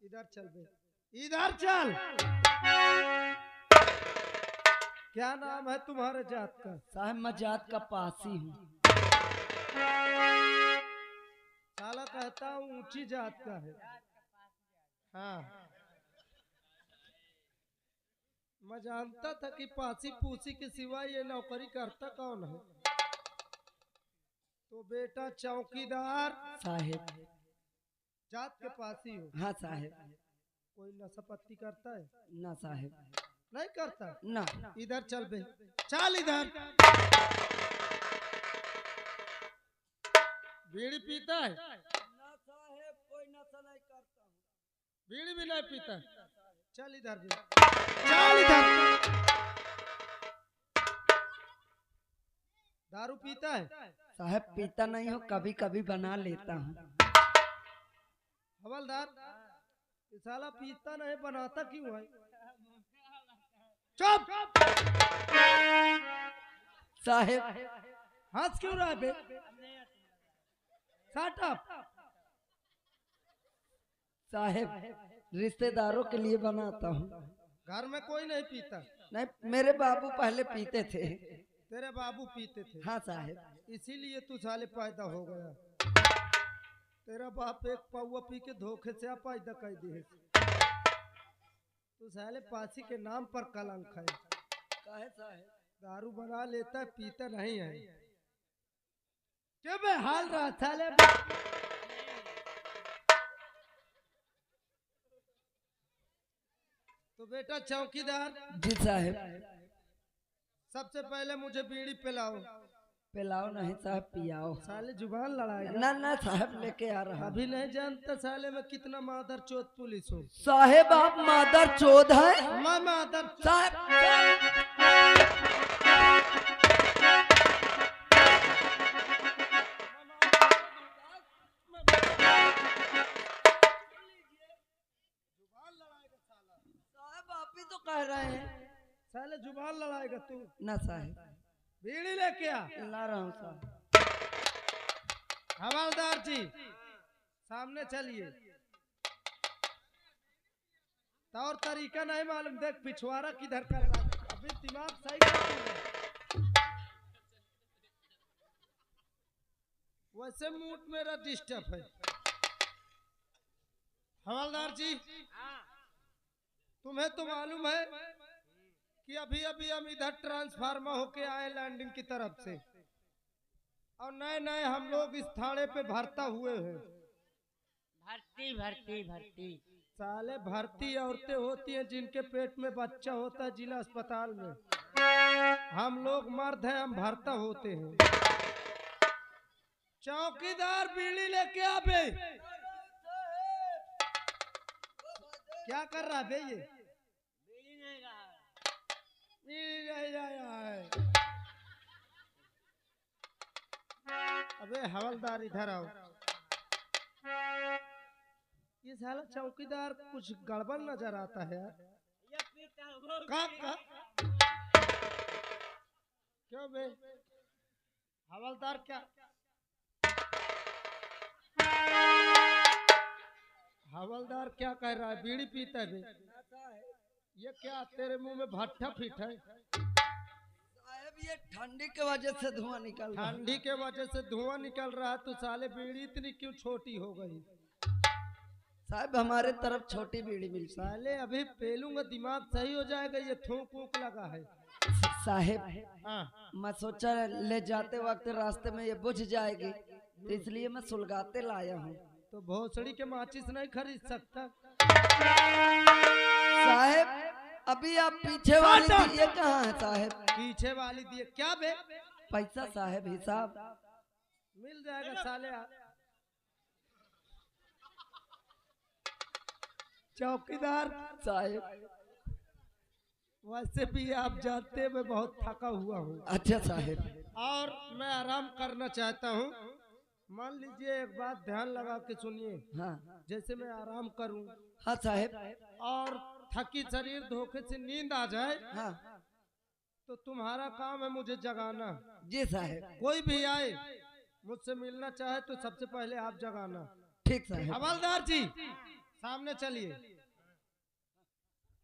इधर चल बे, इधर चल। क्या नाम है तुम्हारे जात का? साहब मैं जात का पासी हूँ। साला कहता हूँ ऊंची जात का है। हाँ, मैं जानता था कि पासी पूसी के सिवा ये नौकरी करता कौन है। तो बेटा चौकीदार साहेब जात के पासी हो। हाँ साहेब। कोई नशा पत्ती करता है? ना साहेब नहीं करता। ना। इधर चल बे, चल इधर। बीड़ी पीता है? ना साहेब कोई नशा नहीं करता हूँ। बीड़ी भी नहीं पीता। चल इधर भी, चल इधर। दारू पीता है? साहेब पीता नहीं हो, कभी कभी बना लेता हूँ। हवलदार, ये साला पीता नहीं बनाता क्यों है? चुप। साहेब हंस क्यों रहा है बे? Shut up. साहेब रिश्तेदारों के लिए बनाता हूँ। घर में कोई नहीं पीता? नहीं, मेरे बाबू पहले पीते थे। तेरे बाबू पीते थे? हाँ साहेब। इसीलिए तू साले पैदा हो गया। तेरा बाप एक पौवा पी के धोखे से पैदा कर दिए। तू साले पासी के नाम पर कलंक है। काहे साहेब? दारू बना लेता है, पीता नहीं है। क्यों बे हाल रहा साले? तो बेटा चौकीदार जी साहेब। सबसे पहले मुझे बीड़ी पिलाओ। पिलाओ नहीं साहब, पियाओ। साले जुबान लड़ाएगा। ना ना साहब लेके आ रहा। अभी नहीं जानता साले में कितना मादर चोद पुलिस हो। साहेब आप मादर चोद है। मैं मादर साहब आप ही तो कह रहे हैं। साले जुबान लड़ाएगा तू। ना साहेब। बीड़ी लेके आ। ला रहा हूँ साहब। हवलदार जी सामने चलिए। तौर तरीका नहीं मालूम, देख पिछवाड़ा किधर कर रहा है। अभी दिमाग सही कर। वैसे मूड मेरा डिस्टर्ब है। हवलदार जी तुम्हें तो मालूम है कि अभी अभी हम इधर ट्रांसफार्मर होके आए लैंडिंग की तरफ से, और नए नए हम लोग इस थाने पे भर्ता हुए हैं। भर्ती भर्ती भर्ती साले भर्ती औरतें होती हैं जिनके पेट में बच्चा होता है जिला अस्पताल में। हम लोग मर्द हैं, हम भर्ता होते हैं। चौकीदार बीड़ी लेके आ बे। क्या कर रहा बे ये? बीड़ी नहीं रहा। बीड़ी नहीं आया है। अबे हवलदार इधर आओ। ये साला चौकीदार कुछ गड़बड़ नजर आता है यार। ये पीता है वो का? क्यों बे? हवलदार क्या हवलदार क्या कह रहा है? बीड़ी पीता है बे? ये क्या तेरे मुंह में भट्ठा फिट है? साहब ये ठंडी की वजह से धुआं निकल रहा है। ठंडी के वजह से धुआं निकल रहा है तो साले बीड़ी इतनी क्यों छोटी हो गई? साहब हमारे तरफ छोटी बीड़ी मिलती है। साले अभी पेलूंगा दिमाग सही हो जाएगा। ये थूक वूक लगा है। साहेब हाँ मैं सोचा ले जाते वक्त रास्ते में ये बुझ जाएगी, तो इसलिए मैं सुलगाते लाया हूँ। तो भोसड़ी के माचिस नहीं खरीद सकता? साहेब अभी आप पीछे वाली दिए कहाँ है साहेब? पीछे वाली दिए क्या बे? पैसा साहेब हिसाब मिल जाएगा साले। चौकीदार साहेब। वैसे भी आप जानते मैं बहुत थका हुआ हूँ अच्छा साहेब। और मैं आराम करना चाहता हूँ। मान लीजिए एक बात ध्यान लगा के सुनिए। हाँ जैसे मैं आराम करूँ हाँ साहेब। और थकी शरीर धोखे से नींद आ जाए हाँ तो तुम्हारा काम है मुझे जगाना। जी साहेब। कोई भी आए मुझसे मिलना चाहे तो सबसे पहले आप जगाना। ठीक साहेब। हवलदार जी सामने चलिए।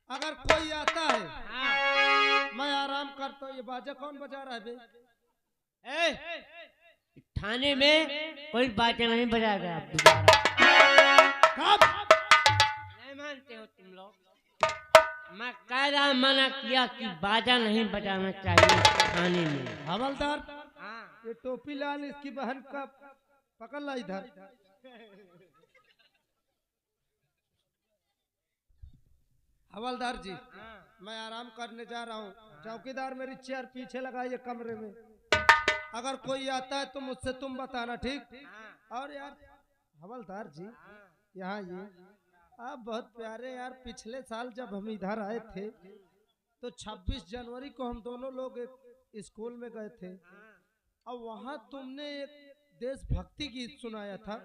अगर कोई आता है हाँ। मैं आराम करता हूँ। ये बाजा कौन बजा रहा है बे? थाने में कोई बाजा नहीं बजाएगा आप दोबारा। कब? नहीं मानते हो तुम लोग? मैं कायदा मना किया कि बाजा नहीं बजाना चाहिए थाने में। हवलदार, हाँ। ये टोपी लाल इसकी बहन का पकड़ ला इधर। हवलदार जी, मैं आराम करने जा रहा हूँ। चौकीदार मेरी चेयर पीछे लगाइए कमरे में। अगर कोई आता है तो मुझसे तुम बताना, ठीक? और यार हवलदार जी, यहाँ ये आप बहुत प्यारे यार। पिछले साल जब हम इधर आए थे तो 26 जनवरी को हम दोनों लोग एक स्कूल में गए थे और वहाँ तुमने एक देशभक्ति गीत सुनाया था।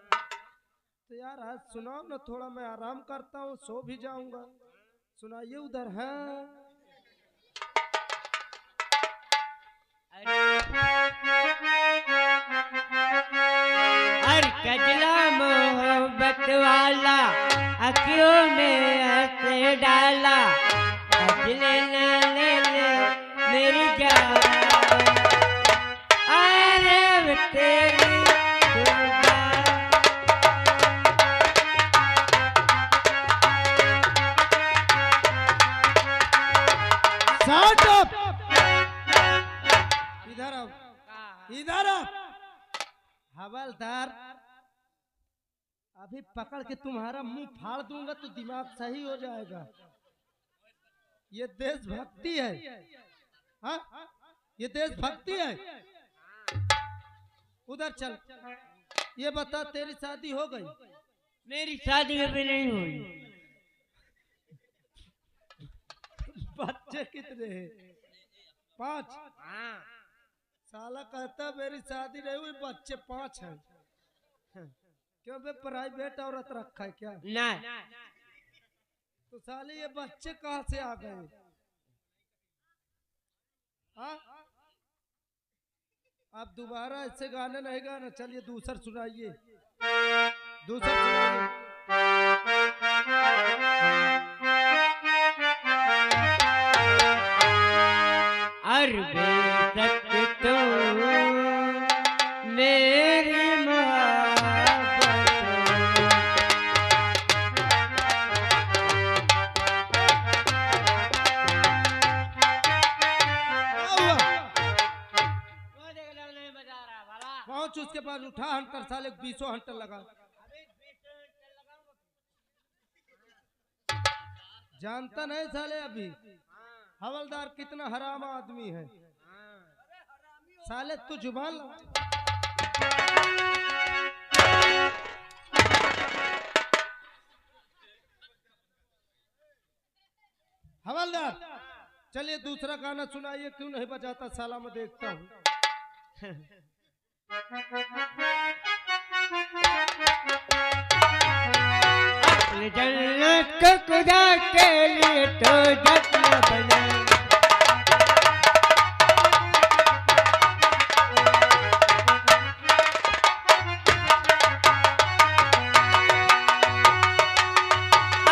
तो यार आज सुनाओ ना थोड़ा, मैं आराम करता हूँ, सो भी जाऊंगा। सुनाइए उधर। है हर कजला मोहब्बत वाला अखियों में ऐसे डाला, कजले न ले ले मेरी जान, अरे तेरी इधर आओ, इधर आओ। हवलदार, अभी पकड़ के तुम्हारा मुंह फाड़ दूंगा तो दिमाग सही हो जाएगा। ये देशभक्ति है। हाँ, ये देशभक्ति है। उधर चल। ये बता, तेरी शादी हो गई? मेरी शादी अभी नहीं हुई। बच्चे कितने हैं? 5। हाँ। साला कहता मेरी शादी नहीं हुई, बच्चे 5 हैं। क्यों बे, प्राइवेट औरत रखा है क्या? नहीं। तो साले ये बच्चे कहाँ से आ गए? हाँ, आप दोबारा ऐसे गाने नहीं गाना। चलिए दूसरा सुनाइए, दूसरा सुनाइए। बेशक तो मेरी मोहब्बत नहीं बजा रहा वाला। पहुंच उसके पास, उठा हंटर, साले 20 हंटर लगा। जानता नहीं साले अभी हवलदार कितना हराम आदमी है। साले तू जुबान लगा। हवलदार, चलिए दूसरा गाना सुनाइए। क्यों नहीं बजाता साला, मैं देखता हूँ। अपने जन्नत को खुदा के लिए तो जगना बना,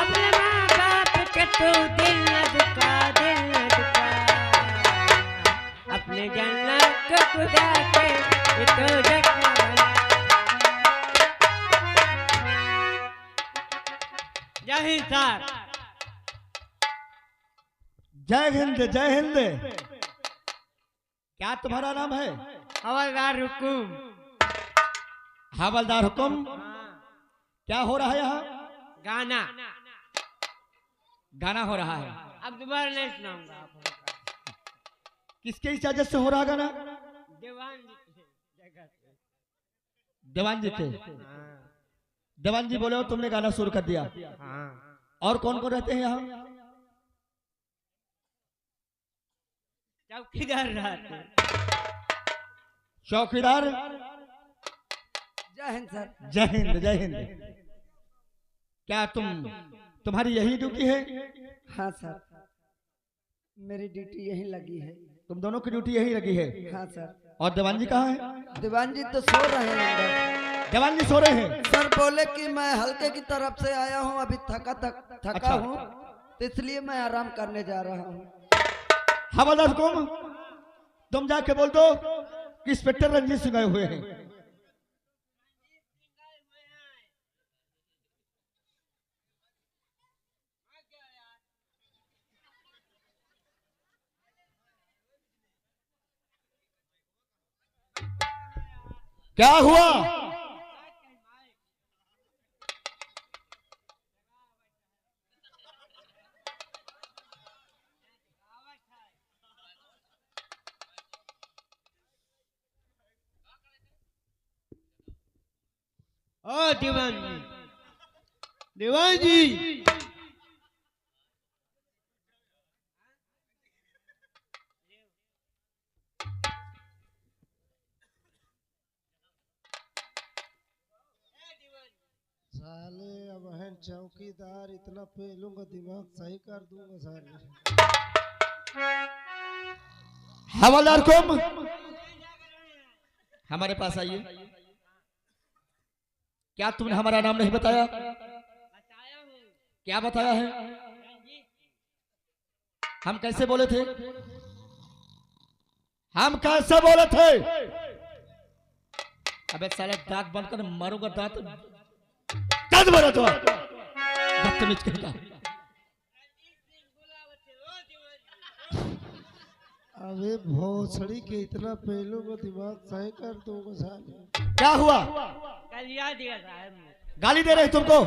अपने माँ बाप के तो दिल न दुखा, दिल न दुखा, अपने जन्नत को खुदा के लिए तो जगना बना। जय हिंद सर। जय हिंद, जय हिंद। क्या तुम्हारा नाम है? हवलदार हुकुम। हवलदार हुकुम। क्या हो रहा है यहाँ? गाना गाना हो रहा है। अब दोबारा नहीं सुनाऊंगा आपको। किसके इजाजत से हो रहा गाना? दीवान जी की जगह से। देवान जी के। हाँ। देवान जी बोले, तुमने गाना शुरू कर दिया। हाँ। और कौन कौन रहते हैं यहाँ? चौकीदार रहते। चौकीदार। जय हिंद सर। जय हिंद, जय हिंद। क्या तुम्हारी यही ड्यूटी है? हाँ सर, मेरी ड्यूटी यही लगी है। तुम दोनों की ड्यूटी यही लगी है? हाँ सर। और देवान जी कहाँ है? दीवान जी तो सो रहे हैं अंदर। जवान जी सो रहे हैं। सर बोले कि मैं हल्के की तरफ से आया हूँ, अभी थका अच्छा। हूँ, तो इसलिए मैं आराम करने जा रहा हूँ। हवलदार हुकुम, तुम जाके बोल दो कि इंस्पेक्टर रंजीत सिंह आए हुए हैं। क्या हुआ? ओ दीवान जी, दीवान जी, साले अब है चौकीदार, इतना पहलूंगा दिमाग सही कर दूंगा साले। हवलदार हुकुम, हमारे पास आइए। क्या तुमने हमारा नाम नहीं बताया? बताया हूँ। क्या बताया है? हम कैसे बोले थे? हम कैसे बोले थे? अबे साले दांत बंद कर मारूंगा, दांत दांत मारा तो बदतमीज कहेगा। अबे भोसड़ी के इतना पहलूंगा दिमाग सही कर दूंगा साले। क्या हुआ? गलिया दिया साहब ने। गाली दे रहे हैं तुमको?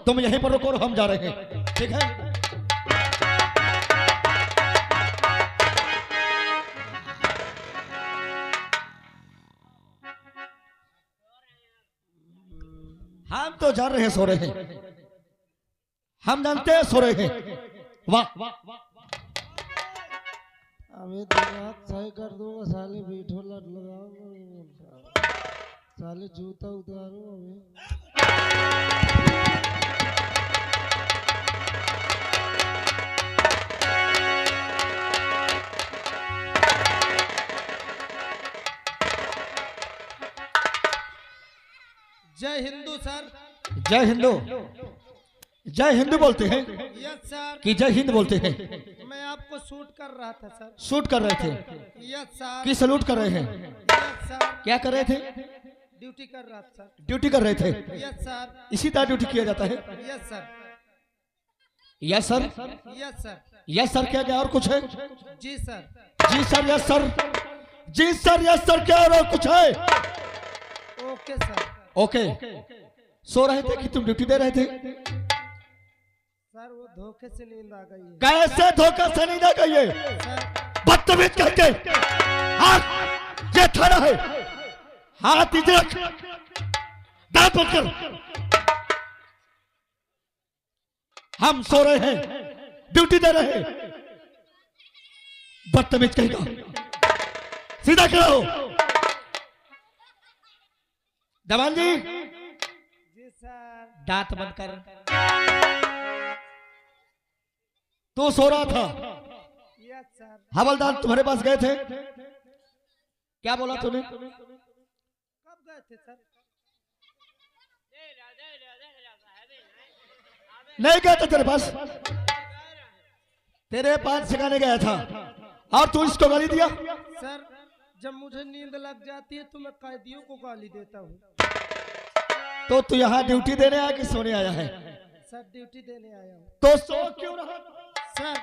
तुम यहीं पर रुको और हम जा रहे हैं, ठीक है? हम तो जान रहे हैं सो रहे हैं, हम जानते हैं सो रहे हैं। वाह, अबे दिमाग सही कर दूंगा साले, बैठो लट लगाऊंगा साले, जूता उतारो अबे। जय हिंदू सर। जय हिंदू, जय हिंदू बोलते हैं यस सर। कि जय हिंद बोलते हैं? मैं आपको शूट कर रहा था सर। शूट कर रहे थे? Yes sir. कि सलूट कर रहे हैं? Yes sir. क्या कर रहे थे? ड्यूटी कर रहा था सर। ड्यूटी कर रहे थे? Yes sir. इसी तरह ड्यूटी किया जाता है? Yes sir. Yes sir. Yes sir. Yes sir क्या क्या और कुछ है? जी सर। जी सर, यस सर, जी सर, यस सर क्या और कुछ है? Okay sir. ओके। सो रहे थे कि तुम ड्यूटी दे रहे थे? सर वो धोखे से नींद आ गई है। कैसे धोखा से नींद आ गई है? सर बदतमीज कहते। हाथ ये थाना है, हाथ नीचे रख, दांत बंद कर। हम सो रहे हैं, ड्यूटी दे रहे हैं, बदतमीज कहेगा। सीधा खड़ा हो। जवान जी, जी सर। दांत बंद कर। तू सो रहा था, यस सर। हवलदार तुम्हारे पास गए थे, क्या बोला तूने? कब गए थे सर? नहीं गया था तेरे पास? तेरे पास सिखाने गया था और तू इसको गाली दिया? सर जब मुझे नींद लग जाती है तो मैं कैदियों को गाली देता हूँ। तो तू यहाँ ड्यूटी देने आया कि सोने आया है? सर ड्यूटी देने आया हूँ। तो सो क्यों रहा? सर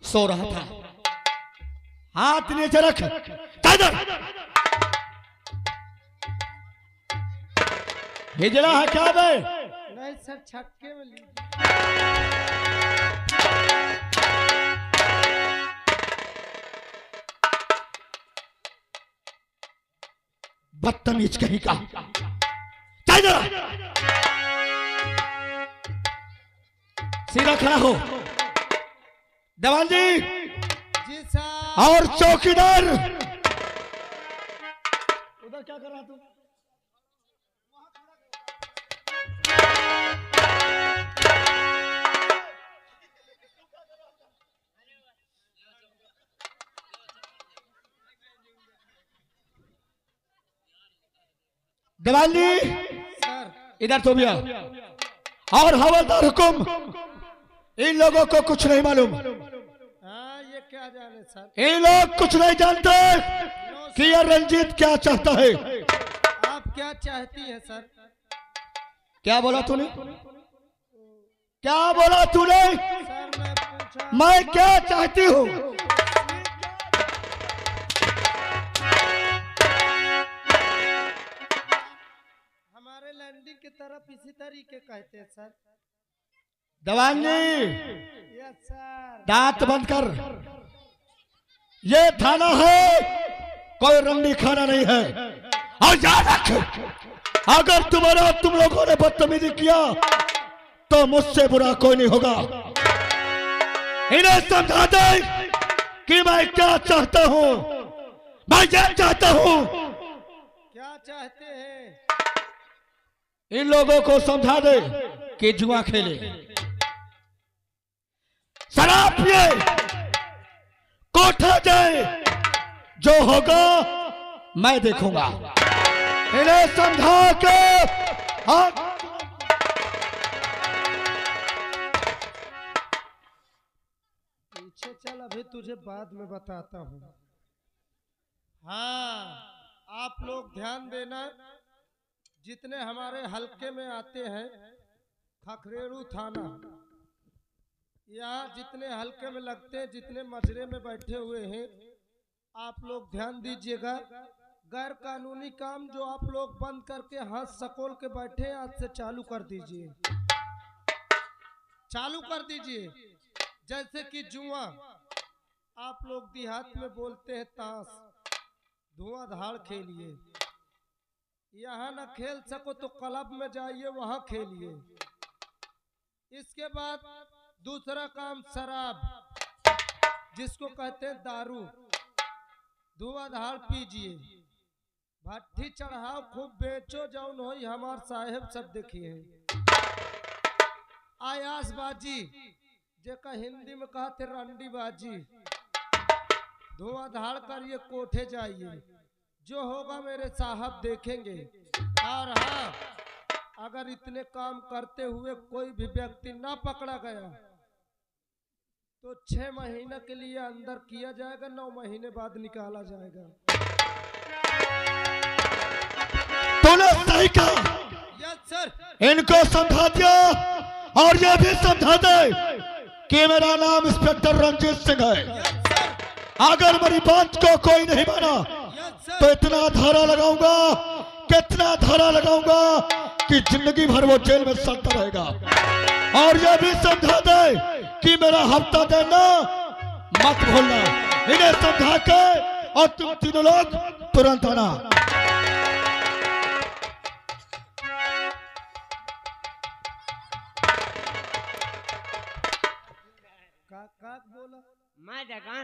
सो रहा था, हाथ नीचे रख। कादर हिजड़ा है क्या बे? नहीं सर, छक्के में ली। बदतमीज कहीं का। कादर सीधा खड़ा हो। देवान जी जी सर। और चौकीदार उधर क्या कर रहा तू? दीवान जी सर इधर तो भैया। और हवलदार हुकुम, इन लोगों को कुछ नहीं मालूम। हाँ ये क्या जाने सर। इन लोग कुछ नहीं जानते कि ये रंजीत क्या चाहता है। आप क्या चाहती है सर? क्या बोला तूने? क्या बोला तूने? सर मैं पूछा। मैं क्या चाहती हूँ? हमारे लैंडिंग की तरफ इसी तरीके कहते हैं सर। दीवान जी यस सर। दांत बंद कर। ये थाना है, कोई रंडी खाना नहीं है। और याद रख, अगर तुम लोगों ने बदतमीजी किया तो मुझसे बुरा कोई नहीं होगा। इन्हें समझा दे कि मैं क्या चाहता हूँ। मैं ये चाहता हूँ, क्या चाहते हैं? इन लोगों को समझा दे कि जुआ खेले, शराब पिए, कोठा जाए, जो होगा मैं देखूंगा। इन्हें समझा के पीछे चल, अभी तुझे बाद में बताता हूँ। हाँ आप लोग ध्यान देना, जितने हमारे हलके में आते हैं खखरेरू थाना, यहाँ जितने हलके में लगते हैं, जितने मजरे में बैठे हुए हैं, आप लोग ध्यान दीजिएगा। गैर कानूनी काम जो आप लोग बंद करके हाथ सकोल के बैठे हैं, आज से चालू कर दीजिए, चालू कर दीजिए। जैसे कि जुआ, आप लोग देहात में बोलते हैं ताश, धुआंधार खेलिए। यहाँ ना खेल सको तो क्लब में जाइए, वहां खेलिए। इसके बाद दूसरा काम शराब, जिसको कहते हैं दारू, धुआंधार पीजिए, भट्टी चढ़ाओ, खूब बेचो, जौन हो हमार साहेब सब देखिए। आयासबाजी, जेका हिंदी में कहते रंडीबाजी, धुआंधार करिए, कोठे जाइए, जो होगा मेरे साहब देखेंगे। और हाँ, अगर इतने काम करते हुए कोई भी व्यक्ति ना पकड़ा गया तो 6 महीने के लिए अंदर किया जाएगा, 9 महीने बाद निकाला जाएगा। तूने सही कहा। Yes sir. इनको समझा दिया और ये भी समझा दे कि मेरा नाम इंस्पेक्टर रंजीत सिंह है। Yes sir. अगर मेरी बात को कोई नहीं माना यस सर। तो इतना धारा लगाऊंगा, कितना धारा लगाऊंगा कि जिंदगी भर वो जेल में सड़ता रहेगा। और यह भी समझा दे कि मेरा हफ्ता देना मत भूलना। इन्हें समझा के और तुम तीनों लोग तुरंत आना। का बोला? मैं जगह